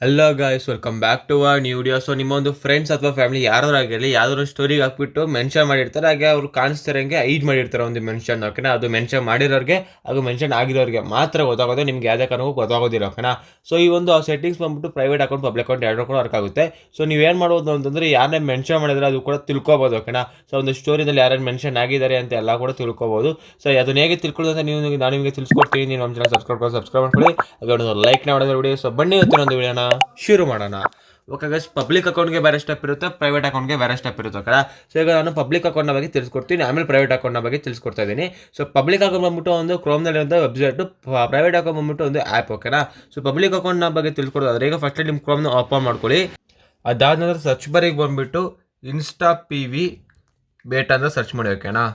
Hello guys, welcome back to our new video. So ನಿಮ್ಮ ಒಂದು friends ಅಥವಾ family ಯಾರಾಗಿರಲಿ ಯಾವ್ದಾದ್ರು ಸ್ಟೋರಿಗೆ ಹಾಕ್ಬಿಟ್ಟು ಮೆನ್ಷನ್ ಮಾಡಿರ್ತಾರೆ, ಹಾಗೆ ಅವ್ರು ಕಾಣಿಸ್ತಾರಂಗೆ ಐಡ್ ಮಾಡಿರ್ತಾರೆ ಒಂದು ಮೆನ್ಷನ್. ಓಕೆನಾ, ಅದು ಮೆನ್ಷನ್ ಮಾಡಿರೋರಿಗೆ ಹಾಗೂ ಮೆನ್ಷನ್ ಆಗಿರೋರಿಗೆ ಮಾತ್ರ ಗೊತ್ತಾಗೋದು, ನಿಮ್ಗೆ ಯಾವುದೇ ಕಾರಣಕ್ಕೂ ಗೊತ್ತಾಗೋದಿಲ್ಲ. ಓಕೆನಾ, ಸೊ ಈ ಒಂದು ಸೆಟ್ಟಿಂಗ್ಸ್ ಬಂದ್ಬಿಟ್ಟು ಪ್ರೈವೇಟ್ ಅಕೌಂಟ್, ಪಬ್ಲಿಕ್ ಅಕೌಂಟ್ ಎರಡೂ ಕೂಡ ವರ್ಕ್ ಆಗುತ್ತೆ. ಸೊ ನೀವೇನು ಮಾಡ್ಬೋದು ಅಂತಂದರೆ, ಯಾರನ್ನೇ ಮೆನ್ಷನ್ ಮಾಡಿದ್ರೆ ಅದು ಕೂಡ ತಿಳ್ಕೊಬೋದು. ಓಕೆನಾ, ಸೊ ಒಂದು ಸ್ಟೋರಿದಲ್ಲಿ ಯಾರು ಮೆನ್ಷನ್ ಆಗಿದ್ದಾರೆ ಅಂತ ಎಲ್ಲ ಕೂಡ ತಿಳ್ಕೊಬೋದು. ಸೊ ಅದನ್ನ ಹೇಗೆ ತಿಳ್ಕೊಳ್ಳೋದು ಅಂತ ನಾನು ನಿಮಗೆ ತಿಳಿಸ್ಕೊಡ್ತೀನಿ. ನೀವು ನಮ್ಮ ಚಾನಲ್ ಸಬ್ಸ್ಕ್ರೈಬ್ ಮಾಡ್ಕೊಳ್ಳಿ, ಹಾಗೆ ಒಂದು ಲೈಕ್ ಮಾಡೋದ್ರ ವಿಡಿಯೋ. ಸೊ ಬನ್ನಿ ಒಂದು ವಿಡಿಯೋನ ಶುರು ಮಾಡೋಣ. ಓಕೆ ಗೈಸ್, ಪಬ್ಲಿಕ್ ಅಕೌಂಟ್ಗೆ ಬೇರೆ ಸ್ಟೆಪ್ ಇರುತ್ತೆ, ಪ್ರೈವೇಟ್ ಅಕೌಂಟ್ಗೆ ಬೇರೆ ಸ್ಟೆಪ್ ಇರುತ್ತೆ. ಓಕೆ, ಸೊ ಈಗ ನಾನು ಪಬ್ಲಿಕ್ ಅಕೌಂಟ್ನ ಬಗ್ಗೆ ತಿಳಿಸ್ಕೊಡ್ತೀನಿ, ಆಮೇಲೆ ಪ್ರೈವೇಟ್ ಅಕೌಂಟ್ನ ಬಗ್ಗೆ ತಿಳಿಸ್ಕೊಡ್ತಾ ಇದ್ದೀನಿ. ಸೊ ಪಬ್ಲಿಕ್ ಅಕೌಂಟ್ ಬಂದ್ಬಿಟ್ಟು ಒಂದು ಕ್ರೋಮ್ನಲ್ಲಿರುವಂಥ ವೆಬ್ಸೈಟ್, ಪ್ರೈವೇಟ್ ಅಕೌಂಟ್ ಬಂದ್ಬಿಟ್ಟು ಒಂದು ಆ್ಯಪ್. ಓಕೆನಾ, ಸೊ ಪಬ್ಲಿಕ್ ಅಕೌಂಟ್ನ ಬಗ್ಗೆ ತಿಳ್ಕೊಡೋದಾದ್ರೆ, ಈಗ ಫಸ್ಟ್ ನಿಮ್ಮ ಕ್ರೋಮ್ನ ಓಪನ್ ಮಾಡ್ಕೊಳ್ಳಿ. ಅದಾದ ನಂತರ ಸರ್ಚ್ ಬಾರಿಗೆ ಬಂದುಬಿಟ್ಟು ಇನ್ಸ್ಟಾ PV ಬೇಟಾ ಅಂತ ಸರ್ಚ್ ಮಾಡಿ. ಓಕೆನಾ,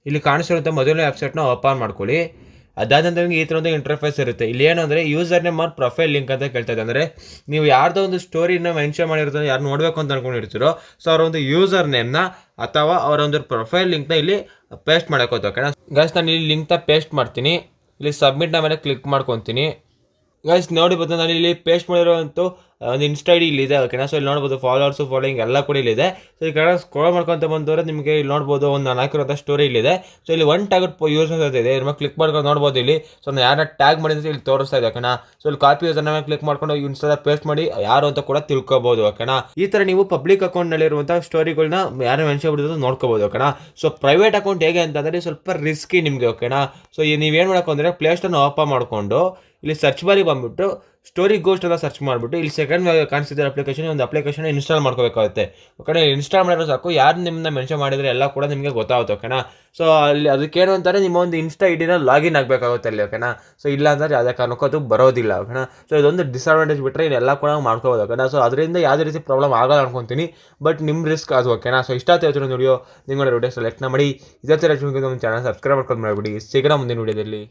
ಇಲ್ಲಿ ಕಾಣಿಸಿರುವಂಥ ಮೊದಲನೇ ವೆಬ್ಸೈಟ್ನ ಓಪನ್ ಮಾಡ್ಕೊಳ್ಳಿ. ಅದಾದ ನಂತರ ನಿಮಗೆ ಈ ಥರ ಒಂದು ಇಂಟರ್ಫೇಸ್ ಇರುತ್ತೆ. ಇಲ್ಲಿ ಏನು ಅಂದರೆ user name or profile link ಅಂತ ಕೇಳ್ತಾ ಇದೆ. ಅಂದರೆ ನೀವು ಯಾರ್ದೋ ಒಂದು ಸ್ಟೋರಿನ ಮೆನ್ಷನ್ ಮಾಡಿರ್ತಾರೆ, ಯಾರು ನೋಡಬೇಕು ಅಂತ ಅನ್ಕೊಂಡಿರ್ತೀರೋ, ಸೊ ಅವರ ಒಂದು ಯೂಸರ್ ನೇಮ್ನ ಅಥವಾ ಅವರ ಒಂದು ಪ್ರೊಫೈಲ್ ಲಿಂಕ್ನ ಇಲ್ಲಿ ಪೇಸ್ಟ್ ಮಾಡೋಕೋತ. ಓಕೆನಾ ಗೈಸ್, ನಾನು ಇಲ್ಲಿ ಲಿಂಕ್ನ ಪೇಸ್ಟ್ ಮಾಡ್ತೀನಿ. ಇಲ್ಲಿ ಸಬ್ಮಿಟ್ನ ಮೇಲೆ ಕ್ಲಿಕ್ ಮಾಡ್ಕೊತೀನಿ. ಗೈಸ್ ನೋಡಿ ಬಂದು ನಾನು ಇಲ್ಲಿ ಪೇಸ್ಟ್ ಮಾಡಿರೋಂಥ ಒಂದು ಇನ್ಸ್ಟಾ ID ಇಲ್ಲಿದೆ. ಓಕೆನಾ, ಸೊ ಇಲ್ಲಿ ನೋಡ್ಬೋದು ಫಾಲೋವರ್ಸು, ಫಾಲೋಯಿಂಗ್ ಎಲ್ಲ ಕೂಡ ಇಲ್ಲಿದೆ. ಸೊ ಈ ಕಡೆ ಸ್ಕ್ರೋಲ್ ಮಾಡ್ಕೊಂತ ಬಂದವರೆ ನಿಮಗೆ ಇಲ್ಲಿ ನೋಡ್ಬೋದು ಒಂದು ನಾನು ಹಾಕಿರೋಂಥ ಸ್ಟೋರಿ ಇಲ್ಲಿದೆ. ಸೊ ಇಲ್ಲಿ ಒನ್ ಟ್ಯಾಗ್ ಯೂಸ್ ಇದೆ, ಇದ್ರ ಮೇಲೆ ಕ್ಲಿಕ್ ಮಾಡ್ಕೊಂಡು ನೋಡ್ಬೋದು. ಇಲ್ಲಿ ಸೊ ನಾನು ಯಾರನ್ನ ಟ್ಯಾಗ್ ಮಾಡಿದ್ರೆ ಇಲ್ಲಿ ತೋರಿಸ್ತಾ ಇದೆ. ಓಕೆನಾ, ಸೊ ಇಲ್ಲಿ ಕಾಪಿ ಯೂಸರ್ನ ಮೇಲೆ ಕ್ಲಿಕ್ ಮಾಡ್ಕೊಂಡು ಇನ್ಸ್ಟಾದ ಪೇಸ್ಟ್ ಮಾಡಿ ಯಾರು ಅಂತ ಕೂಡ ತಿಳ್ಕೊಬೋದು. ಓಕೆನಾ, ಈ ಥರ ನೀವು ಪಬ್ಲಿಕ್ ಅಕೌಂಟ್ನಲ್ಲಿರುವಂಥ ಸ್ಟೋರಿಗಳನ್ನ ಯಾರು ಮೆನ್ಷನ್ ಮಾಡಿರೋದು ನೋಡ್ಕೋಬೋದು. ಓಕೆನಾ, ಸೊ ಪ್ರೈವೇಟ್ ಅಕೌಂಟ್ ಹೇಗೆ ಅಂತಂದರೆ ಸ್ವಲ್ಪ ರಿಸ್ಕಿ ನಿಮಗೆ. ಓಕೆನಾ, ಸೊ ನೀವೇನು ಮಾಡೋಕೆ ಅಂದರೆ ಪ್ಲೇಸ್ಟೋರ್ನ ಓಪನ್ ಮಾಡಿಕೊಂಡು ಇಲ್ಲಿ ಸರ್ಚ್ ಬಾರಿ ಬಂದುಬಿಟ್ಟು ಸ್ಟೋರಿ ಗೋಸ್ಟ್ ಅಂತ ಸರ್ಚ್ ಮಾಡಿಬಿಟ್ಟು ಇಲ್ಲಿ ಸೆಕೆಂಡ್ ಕಾಣಿಸ್ತಿದ್ದ ಅಪ್ಲಿಕೇಶನ್, ಒಂದು ಅಪ್ಲಿಕೇಶನ್ ಇನ್ಸ್ಟಾಲ್ ಮಾಡ್ಕೋಬೇಕಾಗುತ್ತೆ. ಓಕೆನಾ, ಇನ್ಸ್ಟಾಲ್ ಮಾಡಿರೋ ಸಾಕು, ಯಾರು ನಿಮ್ಮನ್ನ ಮೆನ್ಷನ್ ಮಾಡಿದರೆ ಎಲ್ಲ ಕೂಡ ನಿಮಗೆ ಗೊತ್ತಾಗುತ್ತೆ. ಓಕೆನಾ, ಸೊ ಅಲ್ಲಿ ಅದಕ್ಕೇನು ಅಂತಾರೆ, ನಿಮ್ಮ ಒಂದು ಇನ್ಸ್ಟಾ ID ಲಾಗಿನ್ ಆಗಬೇಕಾಗುತ್ತೆ ಅಲ್ಲಿ. ಓಕೆನಾ, ಸೊ ಇಲ್ಲ ಅಂದರೆ ಯಾವುದೇ ಕಾರಣಕ್ಕೂ ಅದು ಬರೋದಿಲ್ಲ. ಓಕೆನಾ, ಸೊ ಇದೊಂದು ಡಿಸ್ಅಡ್ವಾಂಟೇಜ್ ಬಿಟ್ಟರೆ ಇದೆಲ್ಲ ಕೂಡ ಮಾಡ್ಕೋಬೋದು. ಓಕೆನಾ, ಸೊ ಅದರಿಂದ ಯಾವುದೇ ರೀತಿ ಪ್ರಾಬ್ಲಮ್ ಆಗೋಲ್ಲ ಅನ್ಕೊತೀನಿ, ಬಟ್ ನಿಮ್ಮ ರಿಸ್ಕ್ ಅದು. ಓಕೆನಾ, ಸೊ ಇಷ್ಟ ಆಗ್ತಿರೋ ವಿಡಿಯೋ ನಿങ്ങളുടെ ವಿಡಿಯೋ ಸೆಲೆಕ್ಟ್ನ ಮಾಡಿ. ಇದೇ ಥರ ನಮ್ಮ ಚಾನಲ್ ಸಬ್ಸ್ಕ್ರೈಬ್ ಮಾಡ್ಕೊಂಡು ಮಾಡಿಬಿಡಿ. ಸಿಗೋಣ ಮುಂದಿನ ವಿಡಿಯೋದಲ್ಲಿ.